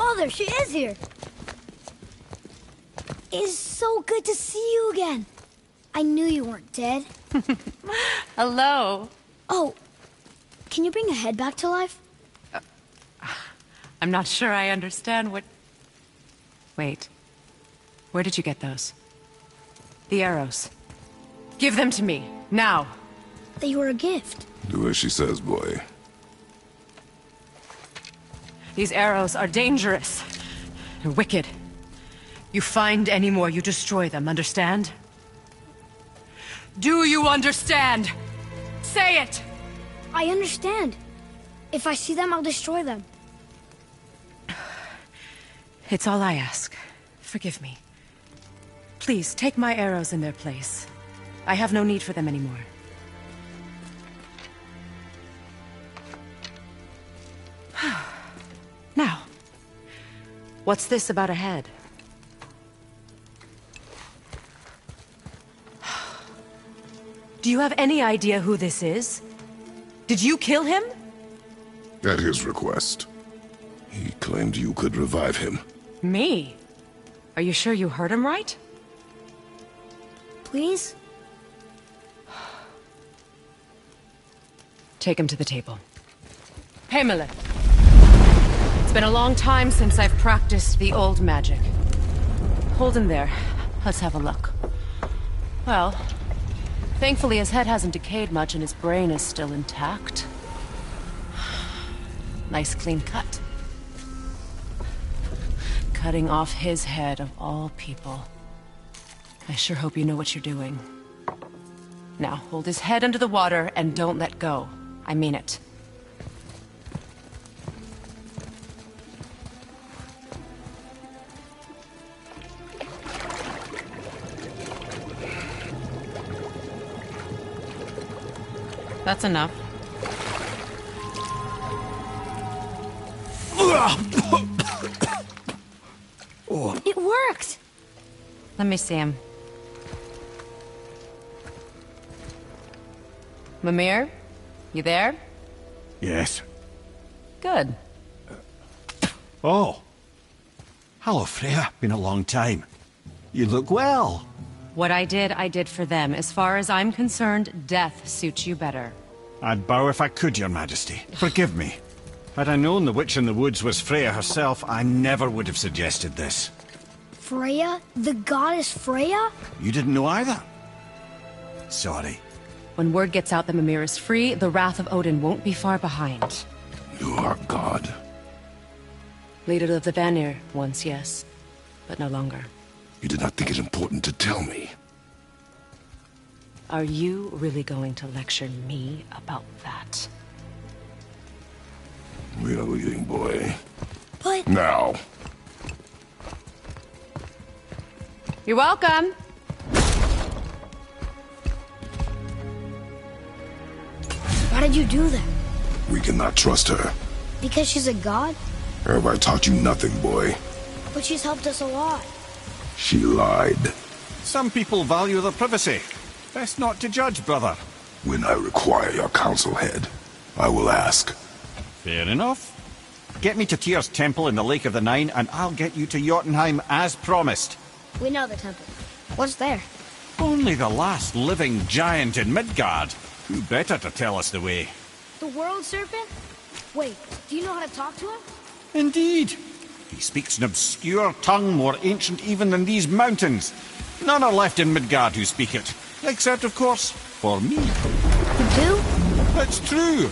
Mother, she is here. It is so good to see you again. I knew you weren't dead. Hello. Oh, can you bring a head back to life? I'm not sure I understand what... Wait. Where did you get those? The arrows. Give them to me, now. They were a gift. Do as she says, boy. These arrows are dangerous. They're wicked. You find any more, you destroy them, understand? Do you understand? Say it! I understand. If I see them, I'll destroy them. It's all I ask. Forgive me. Please, take my arrows in their place. I have no need for them anymore. Now, what's this about a head? Do you have any idea who this is? Did you kill him? At his request. He claimed you could revive him. Me? Are you sure you heard him right? Please? Take him to the table. Pamela. It's been a long time since I've practiced the old magic. Hold him there. Let's have a look. Well, thankfully his head hasn't decayed much and his brain is still intact. Nice clean cut. Cutting off his head of all people. I sure hope you know what you're doing. Now, hold his head under the water and don't let go. I mean it. That's enough. It worked! Let me see him. Mimir? You there? Yes. Good. Oh. Hello, Freya. Been a long time. You look well. What I did for them. As far as I'm concerned, death suits you better. I'd bow if I could, Your Majesty. Forgive me. Had I known the witch in the woods was Freya herself, I never would have suggested this. Freya? The goddess Freya? You didn't know either? Sorry. When word gets out that Mimir is free, the wrath of Odin won't be far behind. You are God. Leader of the Vanir, once, yes. But no longer. You did not think it important to tell me. Are you really going to lecture me about that? We are leaving, boy. But... Now. You're welcome. Why did you do that? We cannot trust her. Because she's a god? Have I taught you nothing, boy? But she's helped us a lot. She lied. Some people value their privacy. Best not to judge, brother. When I require your council head, I will ask. Fair enough. Get me to Tyr's temple in the Lake of the Nine, and I'll get you to Jotunheim as promised. We know the temple. What's there? Only the last living giant in Midgard. Who better to tell us the way? The world serpent? Wait, do you know how to talk to him? Indeed. He speaks an obscure tongue more ancient even than these mountains. None are left in Midgard who speak it. Except, of course, for me. You do? It's true.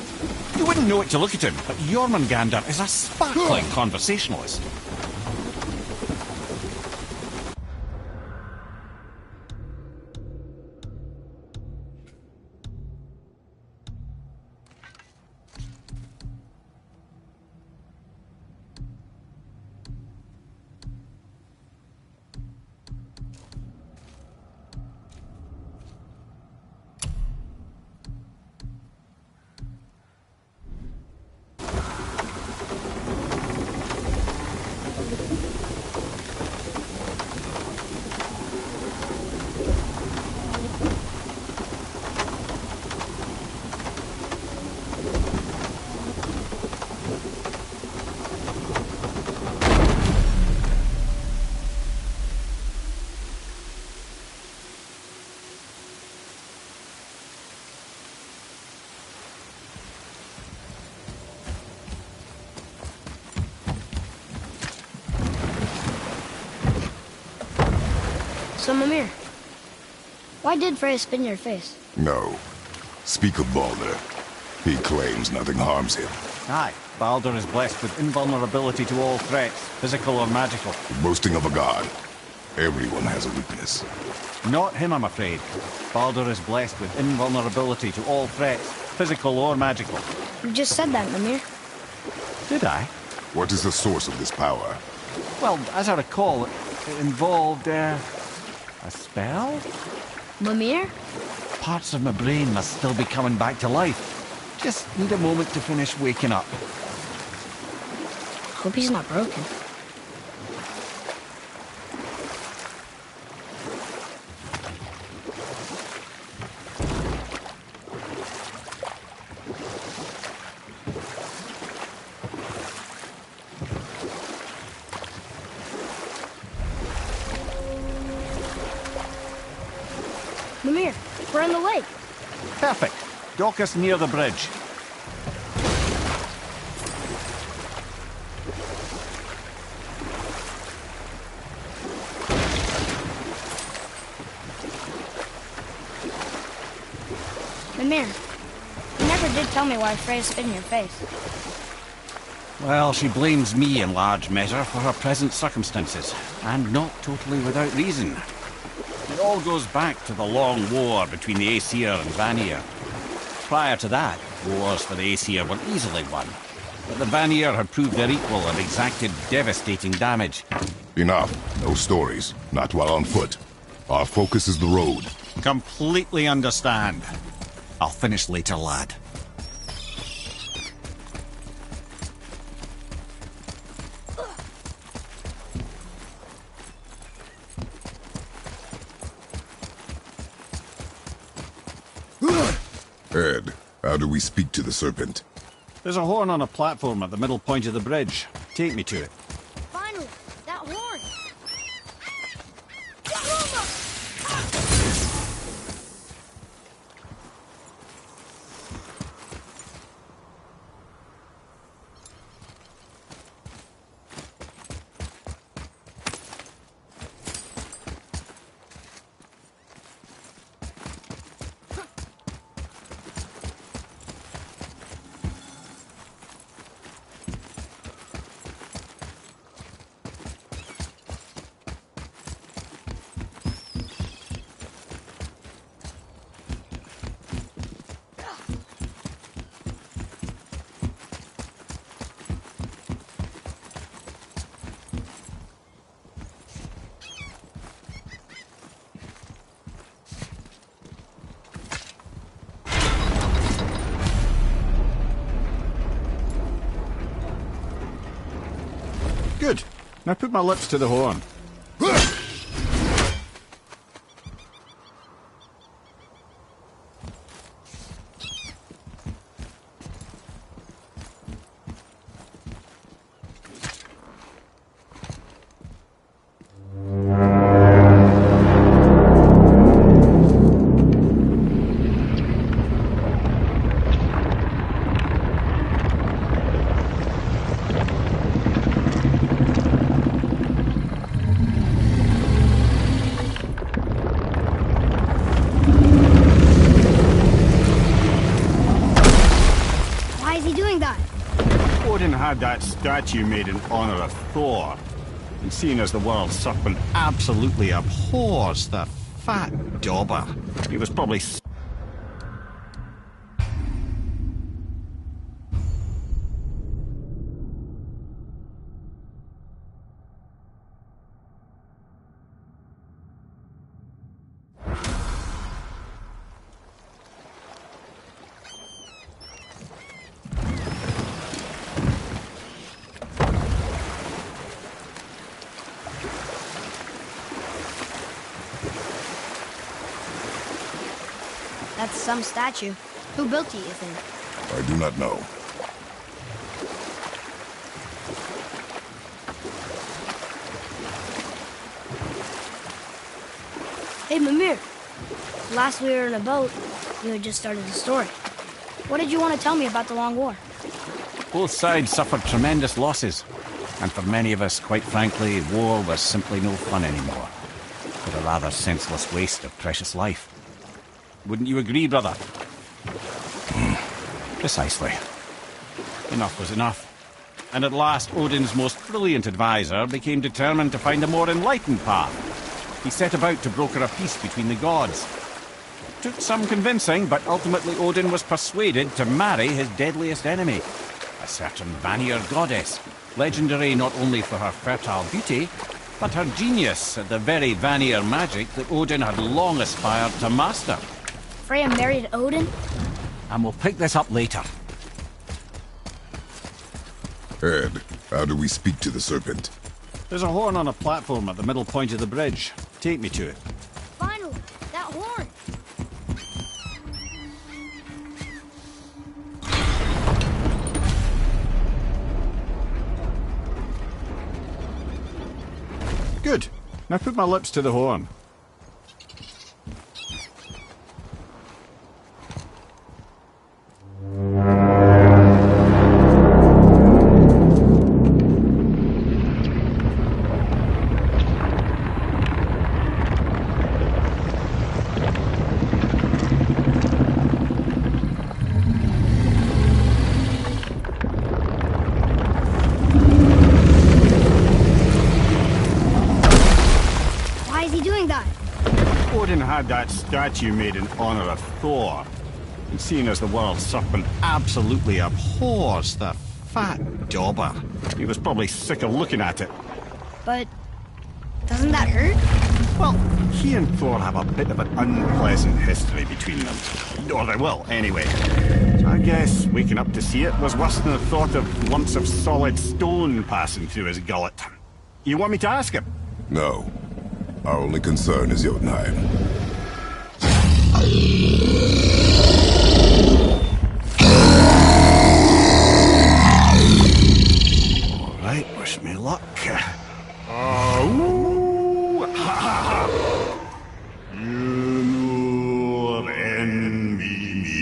You wouldn't know it to look at him, but Jormungandr is a sparkling conversationalist. So, Mimir, why did Freya spit in your face? No. Speak of Baldur. He claims nothing harms him. Aye, Baldur is blessed with invulnerability to all threats, physical or magical. Boasting of a god. Everyone has a weakness. Not him, I'm afraid. Baldur is blessed with invulnerability to all threats, physical or magical. You just said that, Mimir. Did I? What is the source of this power? Well, as I recall, it involved, a spell? Mimir? Parts of my brain must still be coming back to life. Just need a moment to finish waking up. Hope he's not broken. Mimir, we're in the lake. Perfect. Dock us near the bridge. Mimir, you never did tell me why Freya spit in your face. Well, she blames me in large measure for her present circumstances, and not totally without reason. It all goes back to the long war between the Aesir and Vanir. Prior to that, wars for the Aesir were easily won, but the Vanir had proved their equal and exacted devastating damage. Enough. No stories. Not while on foot. Our focus is the road. Completely understand. I'll finish later, lad. Ed, how do we speak to the serpent? There's a horn on a platform at the middle point of the bridge. Take me to it. Finally, that horn! Good. Now put my lips to the horn. Odin had that statue made in honor of Thor. And seeing as the world serpent absolutely abhors the fat dauber, he was probably... That's some statue. Who built it, you think? I do not know. Hey, Mimir. Last we were in a boat, you had just started the story. What did you want to tell me about the Long War? Both sides suffered tremendous losses. And for many of us, quite frankly, war was simply no fun anymore. But a rather senseless waste of precious life. Wouldn't you agree, brother? Precisely. Enough was enough. And at last, Odin's most brilliant advisor became determined to find a more enlightened path. He set about to broker a peace between the gods. Took some convincing, but ultimately Odin was persuaded to marry his deadliest enemy, a certain Vanir goddess, legendary not only for her fertile beauty, but her genius at the very Vanir magic that Odin had long aspired to master. Freya married Odin? And we'll pick this up later. Ed, how do we speak to the serpent? There's a horn on a platform at the middle point of the bridge. Take me to it. Finally, that horn! Good. Now put my lips to the horn. Odin had that statue made in honor of Thor. And seeing as the world serpent absolutely abhors the fat dauber, he was probably sick of looking at it. But doesn't that hurt? Well, he and Thor have a bit of an unpleasant history between them. Or they will, anyway. So I guess waking up to see it was worse than the thought of lumps of solid stone passing through his gullet. You want me to ask him? No. Our only concern is Jotunheim. All right, wish me luck. Ooh, ha, ha, ha. You envy me.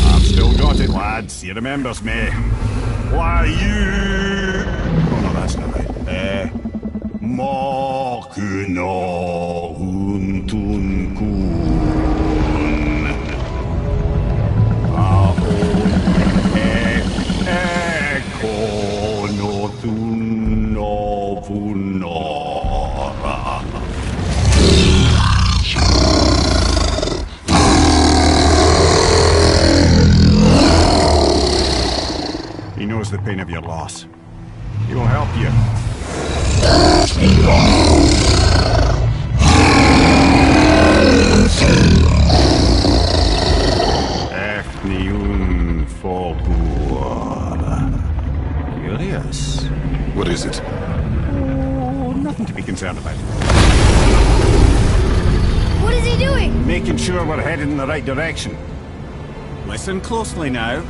I've still got it, lads. He remembers me. Why you? Oh no, that's not right. Makuna huntun kun. Ekonotun novunora. He knows the pain of your loss. He will help you. Efniun Fogur. Curious. What is it? Oh, nothing to be concerned about. What is he doing? Making sure we're headed in the right direction. Listen closely now.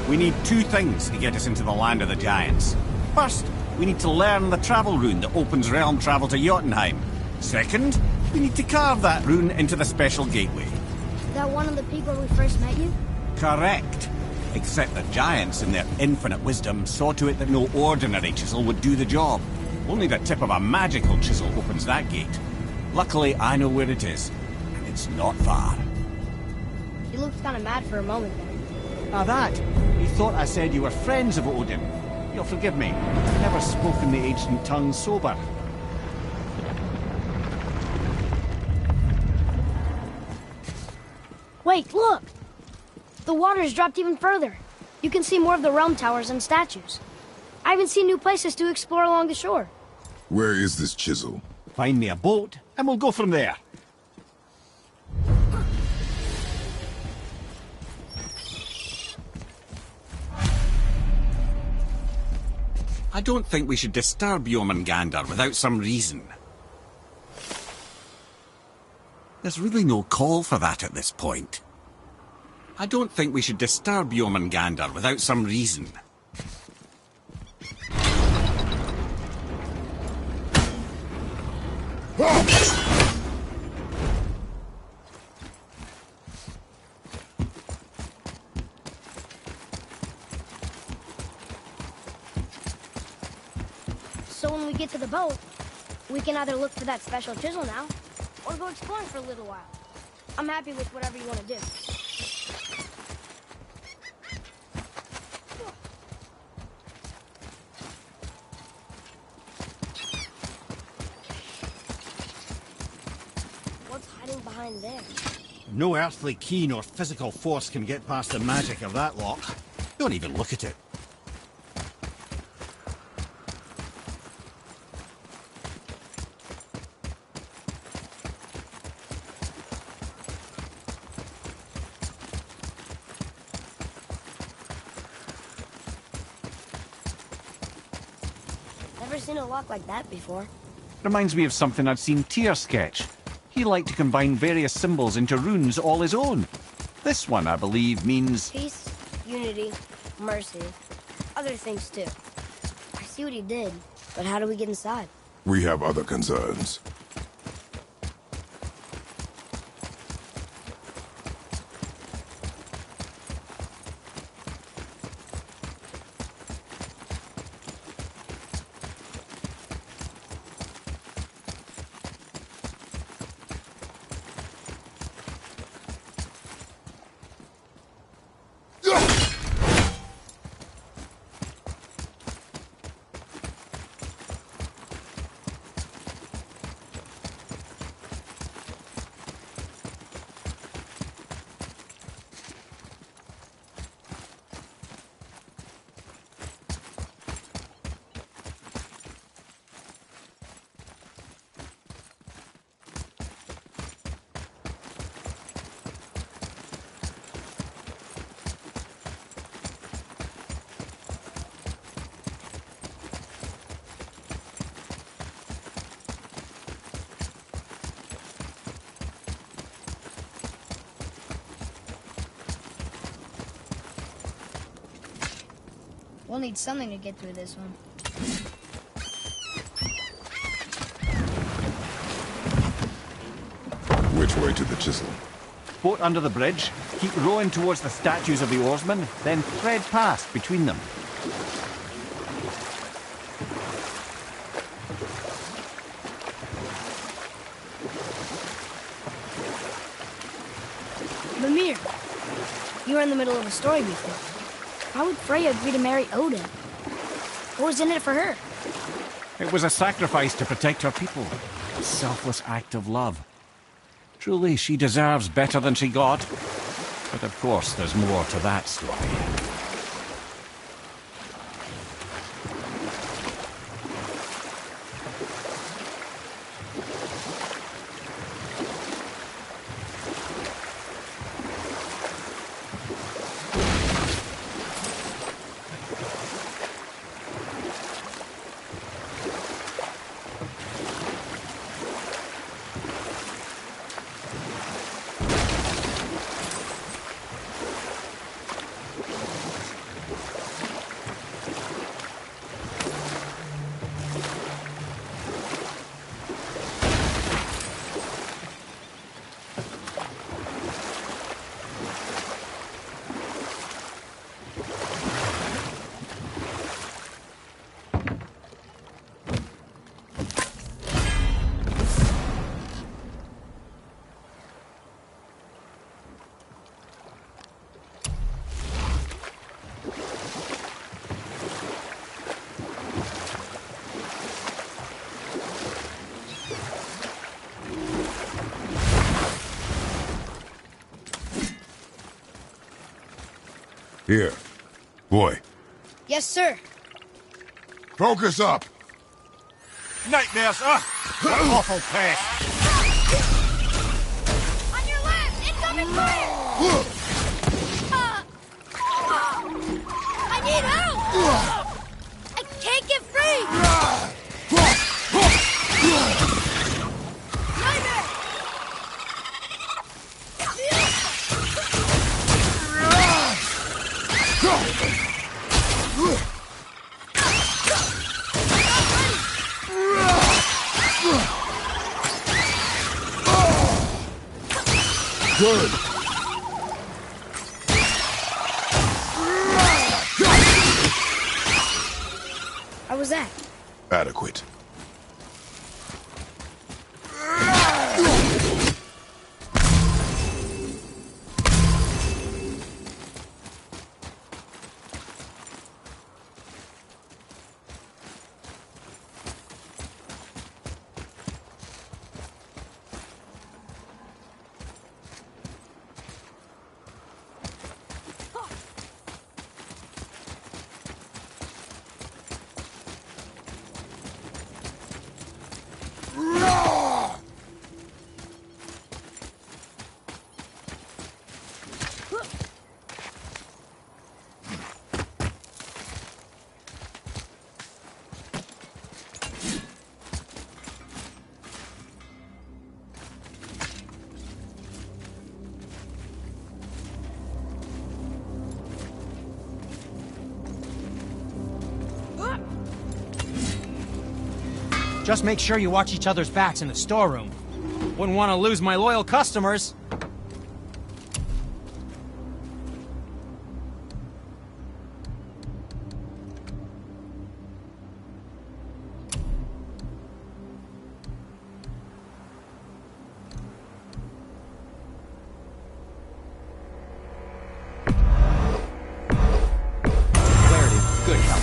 We need two things to get us into the land of the giants. First, we need to learn the travel rune that opens realm travel to Jotunheim. Second, we need to carve that rune into the special gateway. That one on the peak where we first met you? Correct. Except the giants, in their infinite wisdom, saw to it that no ordinary chisel would do the job. Only the tip of a magical chisel opens that gate. Luckily, I know where it is, and it's not far. You looked kind of mad for a moment there. Now that, he thought I said you were friends of Odin. You'll forgive me. I've never spoken the ancient tongue sober. Wait, look! The water's dropped even further. You can see more of the realm towers and statues. I even see new places to explore along the shore. Where is this chisel? Find me a boat, and we'll go from there. I don't think we should disturb Jormungandr without some reason. There's really no call for that at this point. I don't think we should disturb Jormungandr without some reason. So when we get to the boat, we can either look for that special chisel now, or go exploring for a little while. I'm happy with whatever you want to do. What's hiding behind there? No earthly key nor physical force can get past the magic of that lock. Don't even look at it. Never seen a lock like that before. Reminds me of something I'd seen Tyr sketch. He liked to combine various symbols into runes all his own. This one, I believe, means... Peace, unity, mercy. Other things too. I see what he did, but how do we get inside? We have other concerns. We'll need something to get through this one. Which way to the chisel? boat under the bridge, keep rowing towards the statues of the oarsmen, then thread past between them. Mimir, you were in the middle of a story before. Why would Freya agree to marry Odin? What was in it for her? It was a sacrifice to protect her people. A selfless act of love. Truly, she deserves better than she got. But of course, there's more to that story. Here. Boy. Yes, sir. Focus up! Nightmares! What awful pest! On your left! Incoming fire! I need help! I can't get free! Nightmare! Good! How was that? Adequate. Just make sure you watch each other's backs in the storeroom. Wouldn't want to lose my loyal customers. Clarity, good help.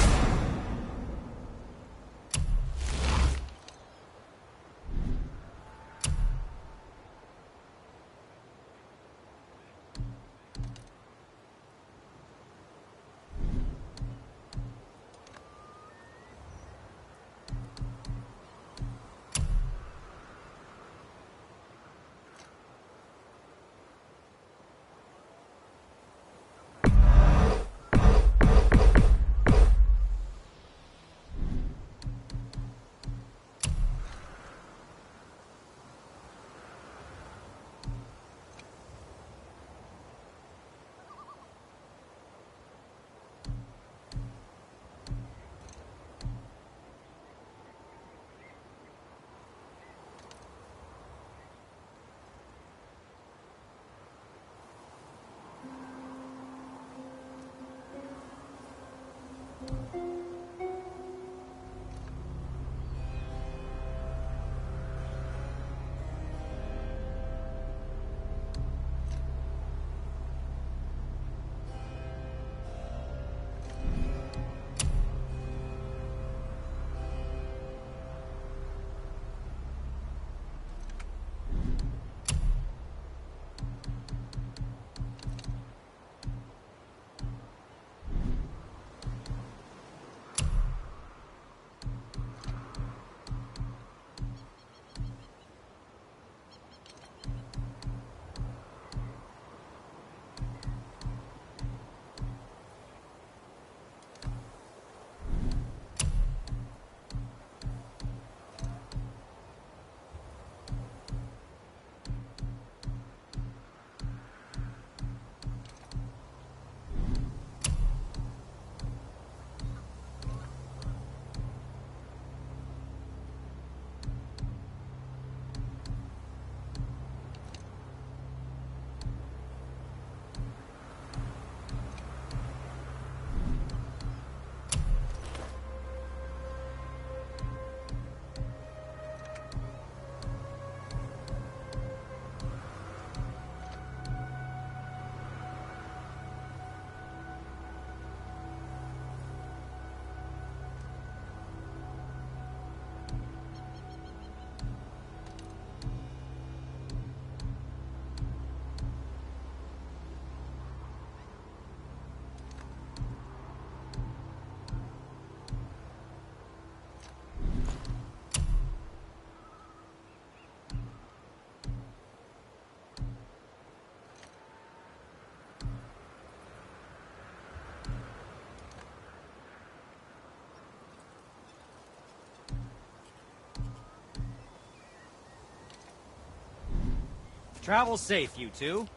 Travel safe, you two.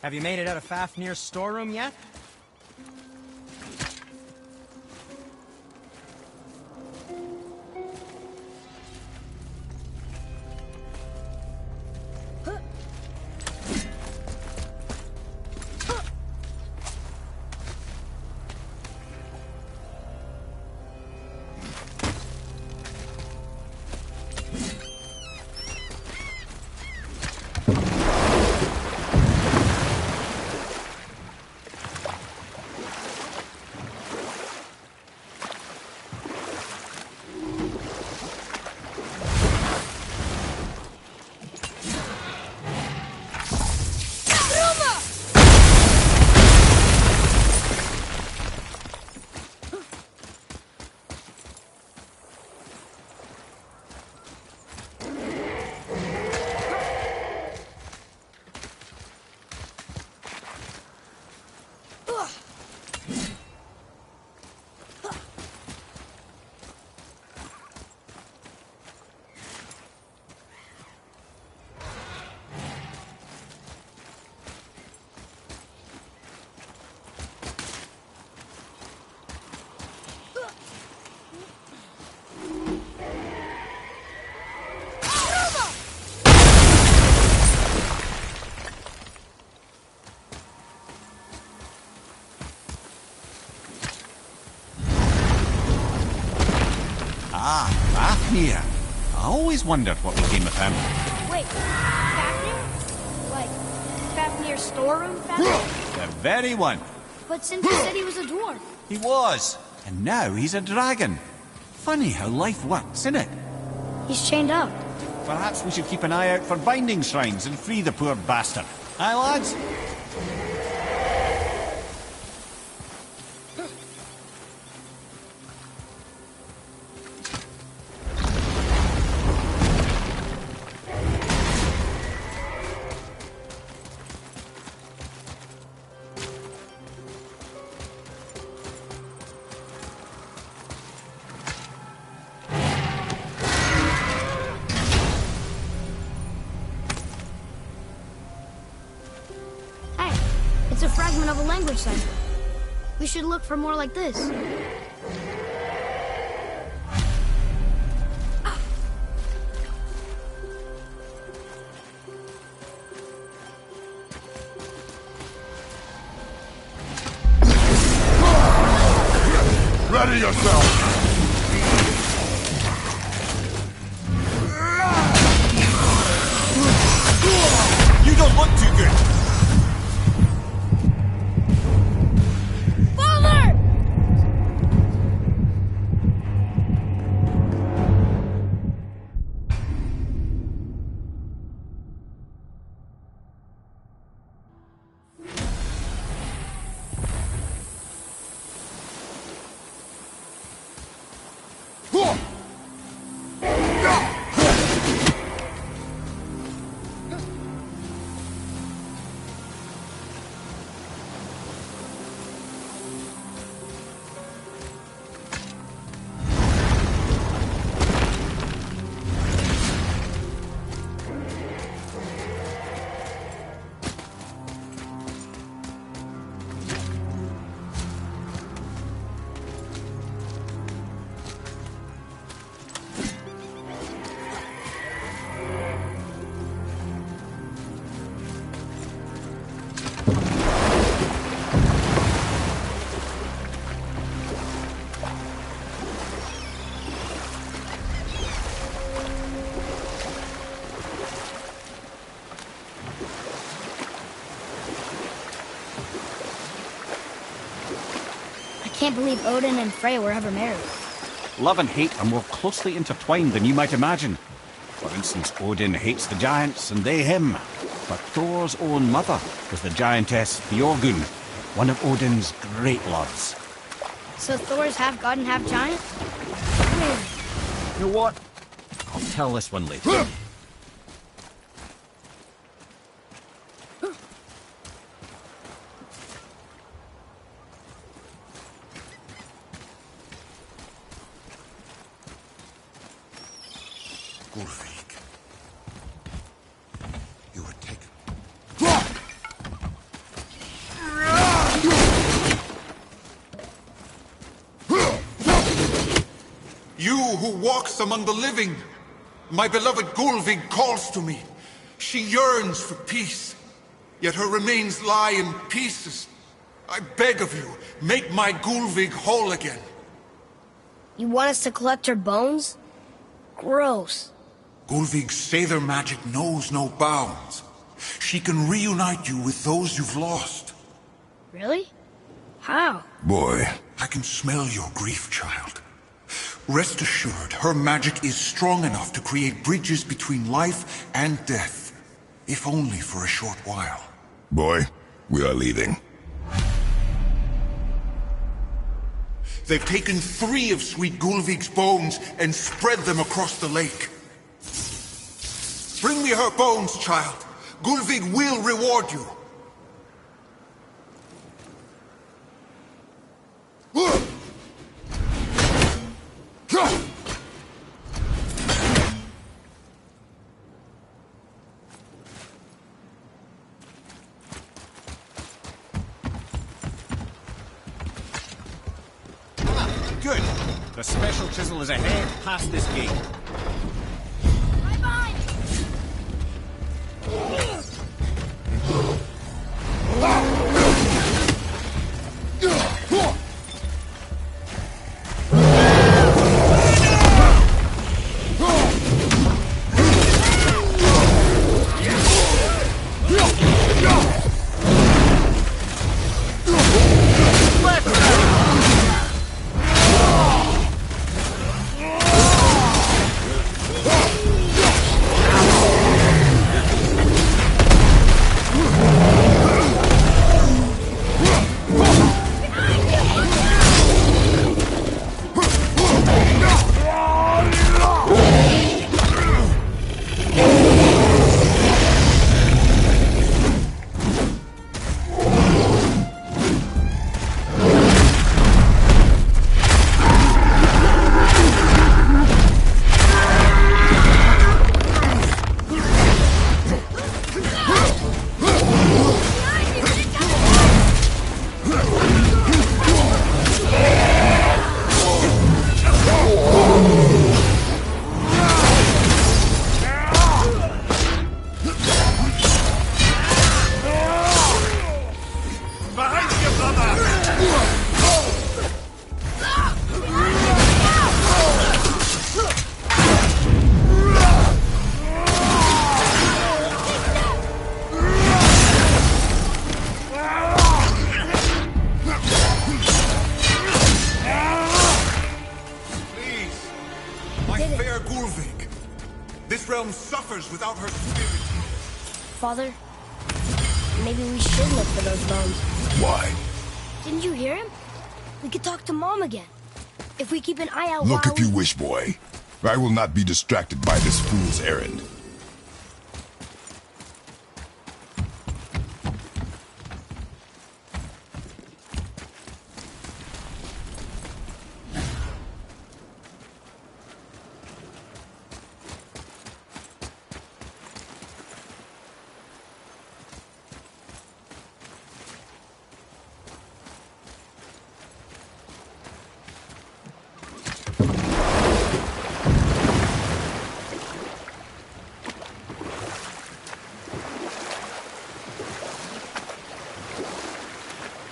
Have you made it out of Fafnir's storeroom yet? Ah, Fafnir. I always wondered what became of him. Wait, Fafnir? Like, Fafnir's storeroom Fafnir? The very one. But Cynthia said he was a dwarf. He was. And now he's a dragon. Funny how life works, isn't it? He's chained up. Perhaps we should keep an eye out for binding shrines and free the poor bastard. Aye, lads? Hey, it's a fragment of a language cipher. We should look for more like this. Ready yourself! You don't look too good. Father! I can't believe Odin and Freya were ever married. Love and hate are more closely intertwined than you might imagine. For instance, Odin hates the giants and they him. But Thor's own mother was the giantess Björgun, one of Odin's great loves. So Thor's half god and half giant? You know what? I'll tell this one later. Gulfik. You were taken. You who walks among the living, my beloved Gulvig calls to me. She yearns for peace, yet her remains lie in pieces. I beg of you, make my Gulvig whole again. You want us to collect her bones? Gross. Gulvig's Sather magic knows no bounds. She can reunite you with those you've lost. Really? How? Boy, I can smell your grief, child. Rest assured, her magic is strong enough to create bridges between life and death, if only for a short while. boy, we are leaving. They've taken 3 of sweet Gulvig's bones and spread them across the lake. Bring me her bones, child. Gulvig will reward you. Good. The special chisel is ahead past this gate. Right behind you! did it. fair Gulvig. This realm suffers without her spirit. Father, maybe we should look for those bones. Why? Didn't you hear him? We could talk to Mom again. If we keep an eye out Look while if you wish, boy. I will not be distracted by this fool's errand.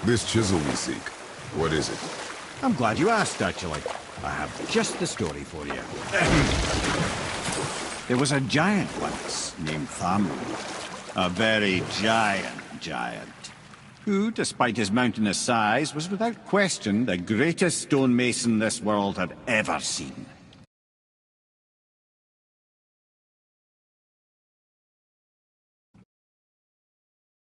This chisel we seek, what is it? I'm glad you asked, actually. I have just the story for you. There was a giant once named Thamur. A very giant, who, despite his mountainous size, was without question the greatest stonemason this world had ever seen.